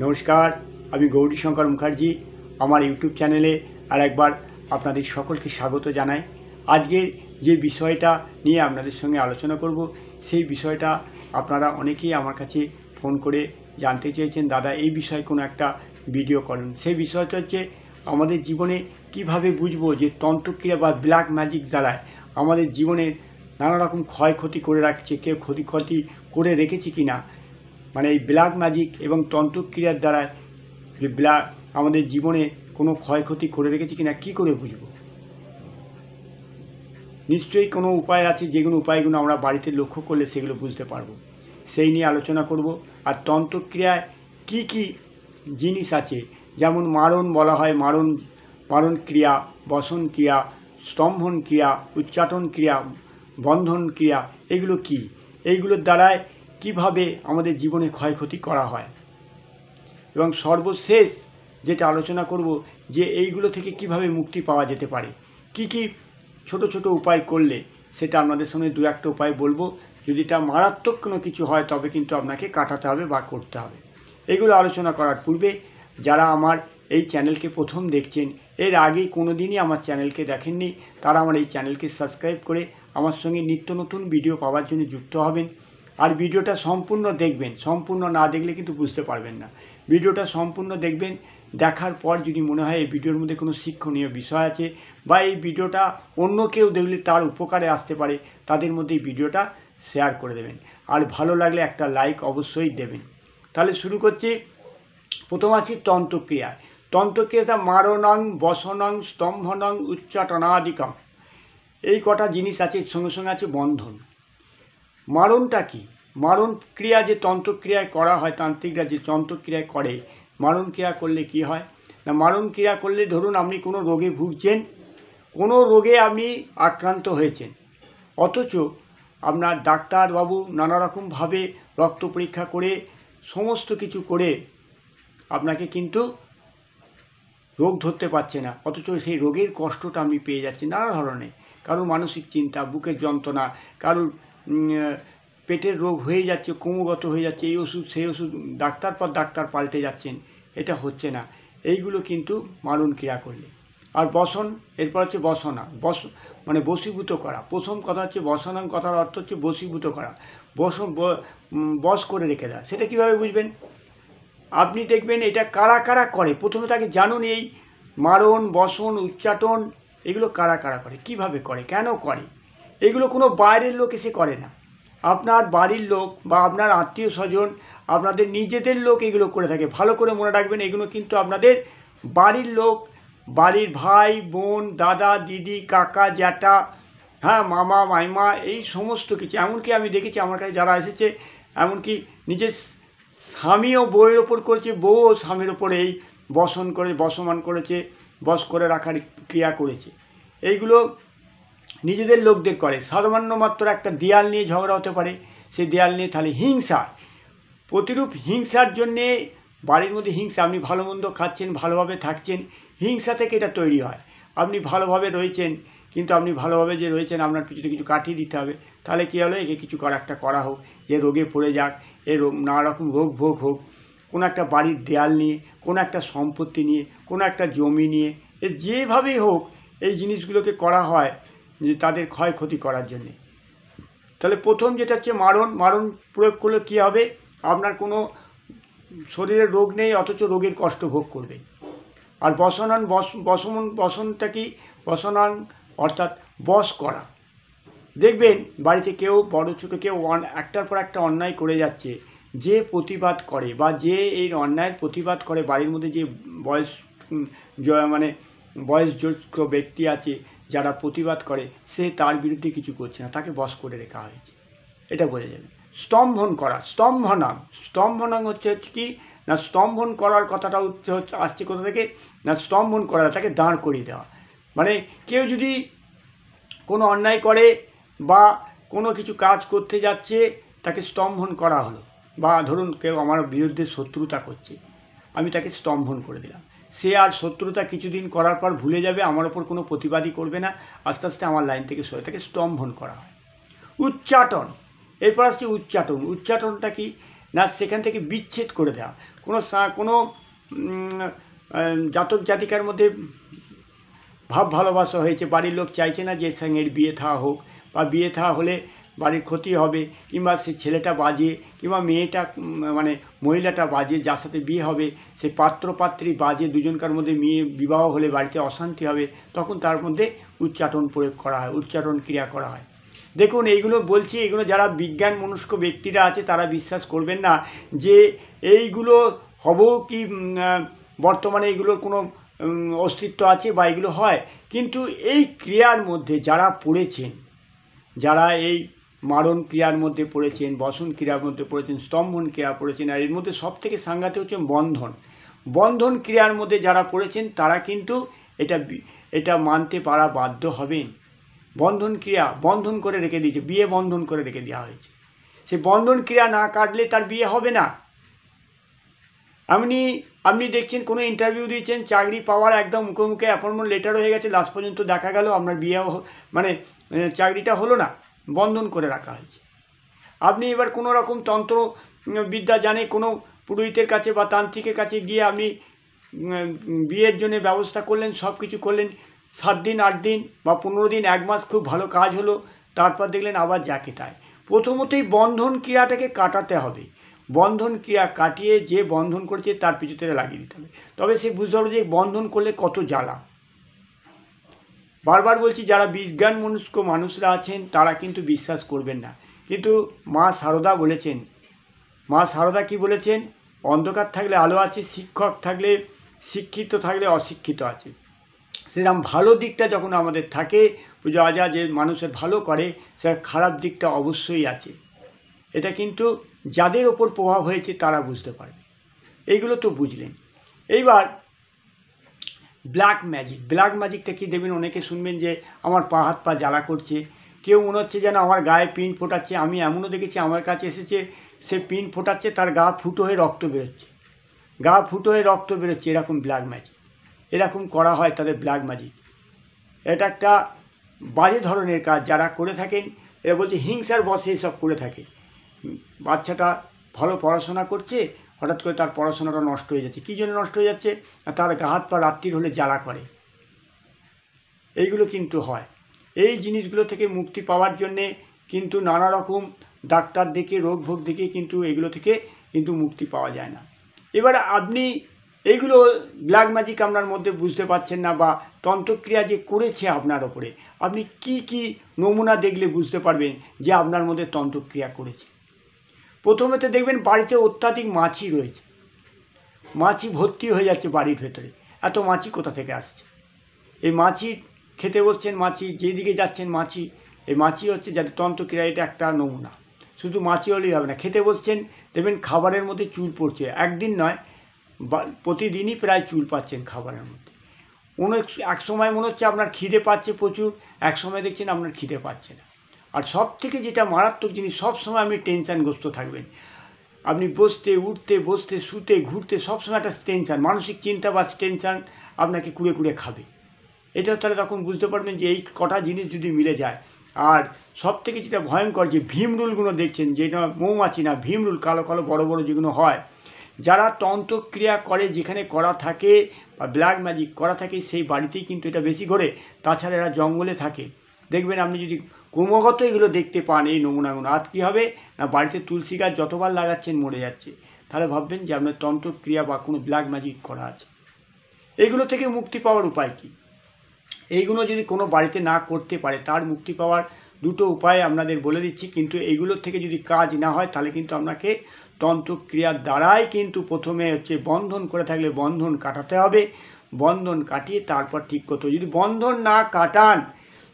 নমস্কার, আমি গৌরীশঙ্কর মুখার্জি। আমার ইউটিউব চ্যানেলে আর একবার আপনাদের সকলকে স্বাগত জানাই। আজকের যে বিষয়টা নিয়ে আপনাদের সঙ্গে আলোচনা করব, সেই বিষয়টা আপনারা অনেকেই আমার কাছে ফোন করে জানতে চেয়েছেন, দাদা এই বিষয়ে কোনো একটা ভিডিও করুন। সেই বিষয়টা হচ্ছে আমাদের জীবনে কিভাবে বুঝবো যে তন্ত্রক্রিয়া বা ব্ল্যাক ম্যাজিক দ্বারায় আমাদের জীবনের নানা রকম ক্ষয়ক্ষতি করে রাখছে, কেউ ক্ষতি করে রেখেছে কি না। মানে এই ব্ল্যাক ম্যাজিক এবং তন্ত্রক্রিয়ার দ্বারা যে আমাদের জীবনে কোনো ক্ষয়ক্ষতি করে রেখেছে কিনা কী করে বুঝব? নিশ্চয়ই কোনো উপায় আছে, যেগুলো উপায়গুলো আমরা বাড়িতে লক্ষ্য করলে সেগুলো বুঝতে পারবো। সেই নিয়ে আলোচনা করব। আর তন্ত্রক্রিয়ায় কি কি জিনিস আছে, যেমন মারণ বলা হয়, মারণ ক্রিয়া, বসন ক্রিয়া, স্তম্ভন ক্রিয়া, উচ্চাটন ক্রিয়া, বন্ধন ক্রিয়া, এগুলো কি? এইগুলোর দ্বারায় কিভাবে আমাদের জীবনে ক্ষয়ক্ষতি করা হয়, এবং সর্বশেষ যেটা আলোচনা করব যে এইগুলো থেকে কিভাবে মুক্তি পাওয়া যেতে পারে, কি কি ছোট ছোট উপায় করলে, সেটা আপনাদের সঙ্গে দু একটা উপায় বলবো। যদি এটা মারাত্মক কোনো কিছু হয় তবে কিন্তু আপনাকে কাটাতে হবে বা করতে হবে। এগুলো আলোচনা করার পূর্বে যারা আমার এই চ্যানেলকে প্রথম দেখছেন, এর আগে কোনো দিনই আমার চ্যানেলকে দেখেননি, তারা আমার এই চ্যানেলকে সাবস্ক্রাইব করে আমার সঙ্গে নিত্য নতুন ভিডিও পাওয়ার জন্য যুক্ত হবেন। আর ভিডিওটা সম্পূর্ণ দেখবেন, সম্পূর্ণ না দেখলে কিন্তু বুঝতে পারবেন না। ভিডিওটা সম্পূর্ণ দেখবেন, দেখার পর যদি মনে হয় এই ভিডিওর মধ্যে কোনো শিক্ষণীয় বিষয় আছে বা এই ভিডিওটা অন্য কেউ দেখলে তার উপকারে আসতে পারে, তাদের মধ্যে এই ভিডিওটা শেয়ার করে দেবেন। আর ভালো লাগলে একটা লাইক অবশ্যই দেবেন। তাহলে শুরু করছি। প্রথম আছি তন্ত্রক্রিয়ায়। তন্ত্রক্রিয়াটা মারণং, বসনং, স্তম্ভনং, উচ্চাটনাদিকম, এই কটা জিনিস আছে। সঙ্গে সঙ্গে আছে বন্ধন। মারণটা কি? মারণ ক্রিয়া যে তন্ত্রক্রিয়ায় করা হয়, তান্ত্রিকরা যে তন্ত্রক্রিয়ায় করে, মারণ ক্রিয়া করলে কি হয় না, মারণ ক্রিয়া করলে ধরুন আপনি কোনো রোগে ভুগছেন, কোনো রোগে আপনি আক্রান্ত হয়েছেন, অথচ আপনার ডাক্তারবাবু নানা রকমভাবে রক্ত পরীক্ষা করে সমস্ত কিছু করে আপনাকে কিন্তু রোগ ধরতে পারছে না, অথচ সেই রোগের কষ্টটা আপনি পেয়ে যাচ্ছেন নানা ধরনের। কারোর মানসিক চিন্তা, বুকের যন্ত্রণা, কারোর পেটের রোগ হয়ে যাচ্ছে, ক্রমাগত হয়ে যাচ্ছে, এই ওষুধ সেই ওষুধ, ডাক্তার পর ডাক্তার পাল্টে যাচ্ছেন, এটা হচ্ছে না। এইগুলো কিন্তু মারণ ক্রিয়া করলে। আর বসন, এরপর হচ্ছে বসনা, মানে বশীভূত করা। প্রথম কথা হচ্ছে বসনাং, কথার অর্থ হচ্ছে বশীভূত করা, বশ করে রেখে দেওয়া। সেটা কীভাবে বুঝবেন? আপনি দেখবেন এটা কারা কারা করে। প্রথমে তাকে জানুন, এই মারণ, বসন, উচ্চাটন এগুলো কারা কারা করে, কিভাবে করে, কেন করে। এগুলো কোনো বাইরের লোক এসে করে না, আপনার বাড়ির লোক বা আপনার আত্মীয় স্বজন, আপনাদের নিজেদের লোক এগুলো করে থাকে। ভালো করে মনে রাখবেন, এগুলো কিন্তু আপনাদের বাড়ির লোক, বাড়ির ভাই বোন, দাদা দিদি, কাকা জ্যাঠা, হ্যাঁ, মামা মাইমা, এই সমস্ত কিছু। এমনকি আমি দেখেছি আমার কাছে যারা এসেছে, এমনকি নিজের স্বামীও বউয়ের ওপর করেছে, বউও স্বামীর ওপর এই বসমান করেছে, বশ করে রাখার ক্রিয়া করেছে। এইগুলো নিজেদের লোকদের করে। সামান্য মাত্র একটা দেয়াল নিয়ে ঝগড়া হতে পারে, সেই দেয়াল নিয়ে তাহলে হিংসা, প্রতিরূপ হিংসার জন্যে বাড়ির মধ্যে হিংসা। আপনি ভালো মন্দ খাচ্ছেন, ভালোভাবে থাকছেন, হিংসা থেকে এটা তৈরি হয়। আপনি ভালোভাবে রয়েছেন, কিন্তু আপনি ভালোভাবে যে রয়েছেন আপনার পিছনে কিছু কাটিয়ে দিতে হবে। তাহলে কী হলো, একে কিছু একটা করা হোক, যে রোগে পড়ে যাক, নানা রকম রোগ ভোগ হোক, কোনো একটা বাড়ির দেয়াল নিয়ে, কোনো একটা সম্পত্তি নিয়ে, কোনো একটা জমি নিয়ে, যেভাবেই হোক এই জিনিসগুলোকে করা হয় যে তাদের ক্ষয়ক্ষতি করার জন্যে। তাহলে প্রথম যেটা হচ্ছে মারণ প্রয়োগ করলে কী হবে, আপনার কোনো শরীরের রোগ নেই, অথচ রোগের কষ্ট ভোগ করবে। আর বসনটা কি? বসনান অর্থাৎ বশ করা। দেখবেন বাড়িতে কেউ বড় ছোটো কেউ একটার পর একটা অন্যায় করে যাচ্ছে, যে প্রতিবাদ করে বা যে এই অন্যায়ের প্রতিবাদ করে, বাড়ির মধ্যে যে বয়সজ্যেষ্ঠ ব্যক্তি আছে যারা প্রতিবাদ করে, সে তার বিরুদ্ধে কিছু করছে না, তাকে বশ করে রেখা হয়েছে, এটা বোঝা যাবে। স্তম্ভন করা, স্তম্ভনাং হচ্ছে কি না, স্তম্ভন করার কথাটা আসছে কোথা থেকে না, স্তম্ভন করা, তাকে দাঁড় করিয়ে দেওয়া। মানে কেউ যদি কোনো অন্যায় করে বা কোনো কিছু কাজ করতে যাচ্ছে, তাকে স্তম্ভন করা হলো। বা ধরুন কেউ আমার বিরুদ্ধে শত্রুতা করছে, আমি তাকে স্তম্ভন করে দিলাম। সে আর শত্রুতা কিছুদিন করার পর ভুলে যাবে, আমার ওপর কোনো প্রতিবাদই করবে না, আস্তে আস্তে আমার লাইন থেকে সরে, তাকে স্তম্ভন করা হয়। উচ্চাটন, এরপর আসছে উচ্চাটন। উচ্চাটনটা কি না সেখান থেকে বিচ্ছেদ করে দেওয়া। কোনো জাতক জাতিকার মধ্যে ভাব ভালোবাসা হয়েছে, বাড়ির লোক চাইছে না যে এর সঙ্গে এর বিয়ে থা হোক, বা বিয়ে থা হলে বাড়ির ক্ষতি হবে, কিংবা সে ছেলেটা বাজে, কিংবা মেয়েটা মানে মহিলাটা বাজে, যার সাথে বিয়ে হবে সে পাত্রপাত্রী বাজে, দুজনকার মধ্যে মেয়ে বিবাহ হলে বাড়িতে অশান্তি হবে, তখন তার মধ্যে উচ্চাটন প্রয়োগ করা হয়, উচ্চাটন ক্রিয়া করা হয়। দেখুন এইগুলো বলছি, এগুলো যারা বিজ্ঞান মনস্ক ব্যক্তিরা আছে তারা বিশ্বাস করবেন না যে এইগুলো হবেও কি বর্তমানে এগুলোর কোনো অস্তিত্ব আছে বা এগুলো হয়। কিন্তু এই ক্রিয়ার মধ্যে যারা পড়েছেন, যারা এই মারণ ক্রিয়ার মধ্যে পড়েছেন, বসন ক্রিয়ার মধ্যে পড়েছেন, স্তম্ভন ক্রিয়া পড়েছেন, আর এর মধ্যে সব থেকে সাংঘাতিক হচ্ছে বন্ধন ক্রিয়ার মধ্যে যারা পড়েছেন তারা কিন্তু এটা মানতে পারা বাধ্য হবেন। বন্ধন ক্রিয়া বন্ধন করে রেখে দিয়েছে, বিয়ে বন্ধন করে রেখে দেওয়া হয়েছে। সে বন্ধন ক্রিয়া না কাটলে তার বিয়ে হবে না। আপনি দেখছেন কোনো ইন্টারভিউ দিয়েছেন, চাকরি পাওয়ার একদম মুখে মুখে অ্যাপয়েন্টমেন্ট লেটার হয়ে গেছে, লাস্ট পর্যন্ত দেখা গেল আপনার বিয়ে মানে চাকরিটা হলো না, বন্ধন করে রাখা হয়েছে। আপনি এবার কোনো রকম তন্ত্র বিদ্যা জানে কোনো পুরোহিতের কাছে বা তান্ত্রিকের কাছে গিয়ে আপনি বিয়ের জন্য ব্যবস্থা করলেন, সব কিছু করলেন, 7 দিন 8 দিন বা 15 দিন 1 মাস খুব ভালো কাজ হলো, তারপর দেখলেন আবার যাকে তাই। প্রথমতই বন্ধন ক্রিয়াটাকে কাটাতে হবে। বন্ধন ক্রিয়া কাটিয়ে যে বন্ধন করছে তার পিছুতে লাগিয়ে দিতে হবে, তবে সে বুঝতে হবে যে বন্ধন করলে কত জ্বালা। বারবার বলছি, যারা বিজ্ঞান মনস্ক মানুষরা আছেন তারা কিন্তু বিশ্বাস করবেন না। কিন্তু মা সারদা বলেছেন, মা সারদা কি বলেছেন? অন্ধকার থাকলে আলো আছে, শিক্ষক থাকলে শিক্ষিত থাকলে অশিক্ষিত আছে। সেরকম ভালো দিকটা যখন আমাদের থাকে, পূজা আজা যে মানুষের ভালো করে, সেটার খারাপ দিকটা অবশ্যই আছে। এটা কিন্তু যাদের ওপর প্রভাব হয়েছে তারা বুঝতে পারবে। এইগুলো তো বুঝলেন। এইবার ব্ল্যাক ম্যাজিকটা কি দেবেন? অনেকে শুনবেন যে আমার পা হাত পা জ্বালা করছে, কেউ মনে হচ্ছে যেন আমার গায়ে পিন ফোটাচ্ছে। আমি এমনও দেখেছি আমার কাছে এসেছে, সে পিন ফোটাচ্ছে, তার গা ফুটো হয়ে রক্ত বেরোচ্ছে, এরকম ব্ল্যাক ম্যাজিক, এরকম করা হয় তাদের ব্ল্যাক ম্যাজিক। এটা একটা বাজে ধরনের কাজ যারা করে থাকেন। এরা বলছে হিংসার বশে এসব করে থাকে। বাচ্চাটা ভালো পড়াশোনা করছে, হঠাৎ করে তার পড়াশোনাটা নষ্ট হয়ে যাচ্ছে। কী জন্য নষ্ট হয়ে যাচ্ছে? তার গা হাত পা রাত্রির হলে জ্বালা করে। এইগুলো কিন্তু হয়। এই জিনিসগুলো থেকে মুক্তি পাওয়ার জন্যে কিন্তু নানা রকম ডাক্তার দেখে, রোগ ভোগ দেখে কিন্তু এগুলো থেকে কিন্তু মুক্তি পাওয়া যায় না। এবার আপনি এইগুলো ব্ল্যাক ম্যাজিক আপনার মধ্যে বুঝতে পারছেন না, বা তন্ত্রক্রিয়া যে করেছে আপনার ওপরে, আপনি কি কি নমুনা দেখলে বুঝতে পারবেন যে আপনার মধ্যে তন্ত্রক্রিয়া করেছে? প্রথমে তো দেখবেন বাড়িতে অত্যাধিক মাছি রয়েছে, মাছি ভর্তি হয়ে যাচ্ছে বাড়ির ভেতরে। এত মাছি কোথা থেকে আসছে? এই মাছি খেতে বসছেন, মাছি যেদিকে যাচ্ছেন মাছি, এই মাছি হচ্ছে যাদের তন্ত্রক্রিয়া, এটা একটা নমুনা। শুধু মাছি হলেই হবে না, খেতে বসছেন দেখবেন খাবারের মধ্যে চুল পড়ছে, একদিন নয় প্রতিদিনই প্রায় চুল পাচ্ছেন খাবারের মধ্যে। এক সময় মনে হচ্ছে আপনার খিদে পাচ্ছে প্রচুর, এক সময় দেখছেন আপনার খিদে পাচ্ছে না। আর সব থেকে যেটা মারাত্মক জিনিস, সব সময় আপনি টেনশানগ্রস্ত থাকবেন। আপনি বসতে উঠতে, বসতে শুতে ঘুরতে সবসময় একটা টেনশান, মানসিক চিন্তা বা টেনশান আপনাকে কুড়ে কুড়ে খাবে। এটাও তাহলে তখন বুঝতে পারবেন যে এই কটা জিনিস যদি মিলে যায়। আর সব থেকে যেটা ভয়ঙ্কর, যে ভীমরুলগুলো দেখছেন, যেটা মৌমাছি না, ভীমরুল কালো কালো বড় বড় যেগুলো হয়, যারা তন্ত্রক্রিয়া করে, যেখানে করা থাকে বা ব্ল্যাক ম্যাজিক করা থাকে, সেই বাড়িতেই কিন্তু এটা বেশি ঘোরে। তাছাড়া এরা জঙ্গলে থাকে। দেখবেন আপনি যদি ক্রমাগত এগুলো দেখতে পান, এই নমুনাগুলো, আর কী হবে না, বাড়িতে তুলসী গাছ যতবার লাগাচ্ছেন মরে যাচ্ছে, তাহলে ভাববেন যে আপনার তন্ত্রক্রিয়া বা কোনো ব্ল্যাক ম্যাজিক করা আছে। এইগুলো থেকে মুক্তি পাওয়ার উপায় কী? এইগুলো যদি কোনো বাড়িতে না করতে পারে, তার মুক্তি পাওয়ার দুটো উপায় আপনাদের বলে দিচ্ছি। কিন্তু এইগুলোর থেকে যদি কাজ না হয়, তাহলে কিন্তু আপনাকে তন্ত্রক্রিয়ার দ্বারাই কিন্তু প্রথমে হচ্ছে বন্ধন করে থাকলে বন্ধন কাটাতে হবে। বন্ধন কাটিয়ে তারপর ঠিক করতে হবে। যদি বন্ধন না কাটান,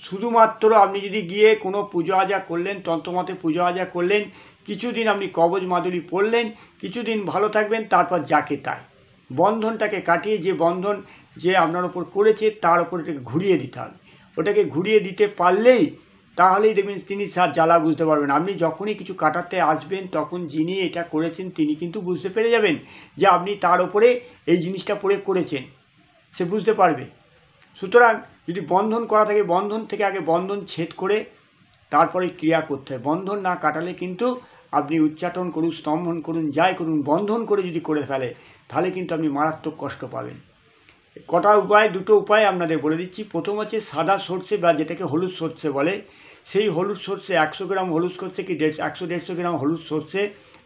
শুধুমাত্র আপনি যদি গিয়ে কোনো পুজো আজা করলেন, তন্ত্রমতে পুজো আজা করলেন, কিছুদিন আপনি কবজ মাদুলি পড়লেন, কিছুদিন ভালো থাকবেন, তারপর যাকে তাই। বন্ধনটাকে কাটিয়ে যে বন্ধন যে আপনার ওপর করেছে তার ওপর এটাকে ঘুরিয়ে দিতে হবে। ওটাকে ঘুরিয়ে দিতে পারলেই তাহলেই দেখবেন তিনি তার জ্বালা বুঝতে পারবেন। আপনি যখনই কিছু কাটাতে আসবেন, তখন যিনি এটা করেছেন তিনি কিন্তু বুঝতে পেরে যাবেন যে আপনি তার ওপরে এই জিনিসটা প্রয়োগ করেছেন, সে বুঝতে পারবে। সুতরাং যদি বন্ধন করা থাকে, বন্ধন থেকে আগে বন্ধন ছেদ করে তারপরে ক্রিয়া করতে হয়। বন্ধন না কাটালে কিন্তু আপনি উচ্চাটন করুন, স্তম্ভন করুন, যাই করুন, বন্ধন করে যদি করে ফেলে তাহলে কিন্তু আপনি মারাত্মক কষ্ট পাবেন। কটা উপায়, দুটো উপায় আপনাদের বলে দিচ্ছি। প্রথম হচ্ছে সাদা সর্ষে বা যেটাকে হলুদ সর্ষে বলে, সেই হলুদ সর্ষে 100 গ্রাম হলুদ সর্ষে কি 100-150 গ্রাম হলুদ সর্ষে,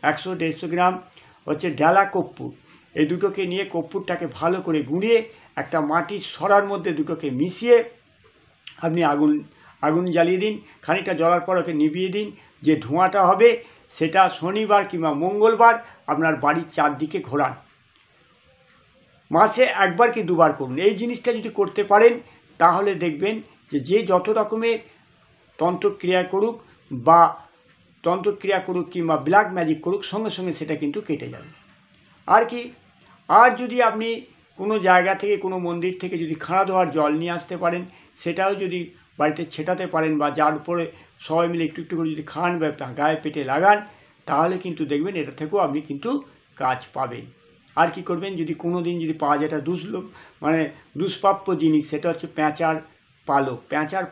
100-150 গ্রাম হচ্ছে ডেলা কর্পূর, এই দুটোকে নিয়ে কর্পূরটাকে ভালো করে গুঁড়িয়ে একটা মাটির সরার মধ্যে দুটোকে মিশিয়ে আপনি আগুন জ্বালিয়ে দিন। খানিকটা জ্বলার পর ওকে নিভিয়ে দিন। যে ধোঁয়াটা হবে সেটা শনিবার কিংবা মঙ্গলবার আপনার বাড়ির চারদিকে ঘোরান। মাসে একবার কি দুবার করুন। এই জিনিসটা যদি করতে পারেন তাহলে দেখবেন যে যত রকমের তন্ত্রক্রিয়া করুক কিংবা ব্ল্যাক ম্যাজিক করুক, সঙ্গে সঙ্গে সেটা কিন্তু কেটে যাবে। আর কি, আর যদি আপনি কোনো জায়গা থেকে, কোনো মন্দির থেকে যদি খাঁড়া ধোয়ার জল নিয়ে আসতে পারেন, সেটাও যদি বাড়িতে ছেটাতে পারেন বা যার উপরে সবাই মিলে একটু একটু করে যদি খান বা গায়ে পেটে লাগান, তাহলে কিন্তু দেখবেন এটা থেকেও আপনি কিন্তু কাজ পাবেন। আর কি করবেন, যদি কোনো দিন যদি পাওয়া যায় একটা দুষ্প্রাপ্য জিনিস, সেটা হচ্ছে পেঁচার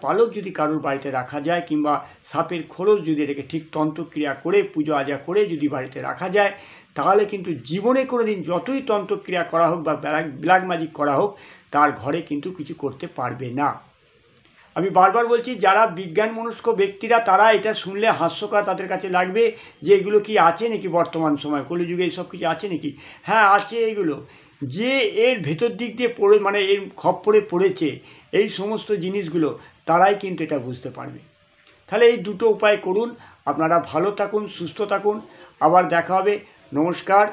পালক যদি কারোর বাড়িতে রাখা যায়, কিংবা সাপের খোলস যদি এটাকে ঠিক তন্ত্রক্রিয়া করে পুজো আজা করে যদি বাড়িতে রাখা যায়, তাহলে কিন্তু জীবনে কোনো দিন যতই তন্ত্রক্রিয়া করা হোক বা ব্ল্যাক ম্যাজিক করা হোক, তার ঘরে কিন্তু কিছু করতে পারবে না। আমি বারবার বলছি, যারা বিজ্ঞানমনস্ক ব্যক্তিরা তারা এটা শুনলে হাস্যকর তাদের কাছে লাগবে যে এগুলো কি আছে নাকি বর্তমান সময় কলিযুগে এইসব কিছু আছে নাকি। হ্যাঁ আছে এগুলো। যে এর ভেতর দিক দিয়ে পড়ে এর খপ্পরে পড়েছে এই সমস্ত জিনিসগুলো, তারাই কিন্তু এটা বুঝতে পারবে। তাহলে এই দুটো উপায় করুন। আপনারা ভালো থাকুন, সুস্থ থাকুন। আবার দেখা হবে। নমস্কার।